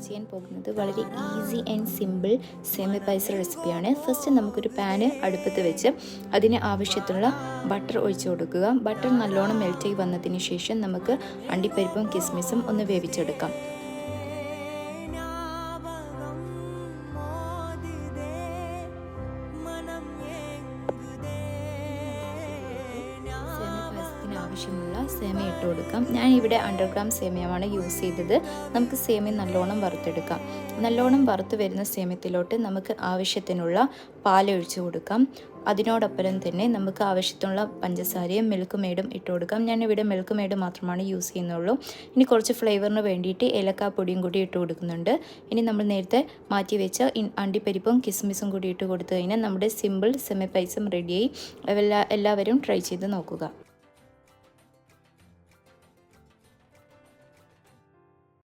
ചെയ്യാൻ പോകുന്നത് വളരെ ഈസി ആൻഡ് സിമ്പിൾ സേമിയ പായസ റെസിപ്പിയാണ്. ഫസ്റ്റ് നമുക്കൊരു പാന് അടുപ്പത്ത് വെച്ച് അതിന് ആവശ്യത്തിലുള്ള ബട്ടർ ഒഴിച്ചു കൊടുക്കുക. ബട്ടർ നല്ലോണം മെൽറ്റായി വന്നതിന് ശേഷം നമുക്ക് അണ്ടിപ്പരിപ്പും കിസ്മിസും ഒന്ന് വേവിച്ചെടുക്കാം. ആവശ്യമുള്ള സേമിയ ഇട്ട് കൊടുക്കാം. ഞാൻ ഇവിടെ 100 ഗ്രാം സേമിയമാണ് യൂസ് ചെയ്തത്. നമുക്ക് സേമിയ നല്ലോണം വറുത്തെടുക്കാം. നല്ലോണം വറുത്ത് വരുന്ന സേമിയത്തിലോട്ട് നമുക്ക് ആവശ്യത്തിനുള്ള പാലൊഴിച്ച് കൊടുക്കാം. അതിനോടൊപ്പം തന്നെ നമുക്ക് ആവശ്യത്തിനുള്ള പഞ്ചസാരയും മിൽക്ക് മെയ്ഡും ഇട്ട് കൊടുക്കാം. ഞാനിവിടെ മിൽക്ക് മെയ്ഡ് മാത്രമാണ് യൂസ് ചെയ്യുന്നുള്ളൂ. ഇനി കുറച്ച് ഫ്ലേവറിന് വേണ്ടിയിട്ട് ഏലക്കാപ്പൊടിയും കൂടി ഇട്ട് കൊടുക്കുന്നുണ്ട്. ഇനി നമ്മൾ നേരത്തെ മാറ്റി വെച്ച അണ്ടിപ്പരിപ്പും കിസ്മിസും കൂടി ഇട്ട് കൊടുത്തു കഴിഞ്ഞാൽ നമ്മുടെ സിമ്പിൾ സേമിയ പായസം റെഡിയായി. എല്ലാവരും ട്രൈ ചെയ്ത് നോക്കുക.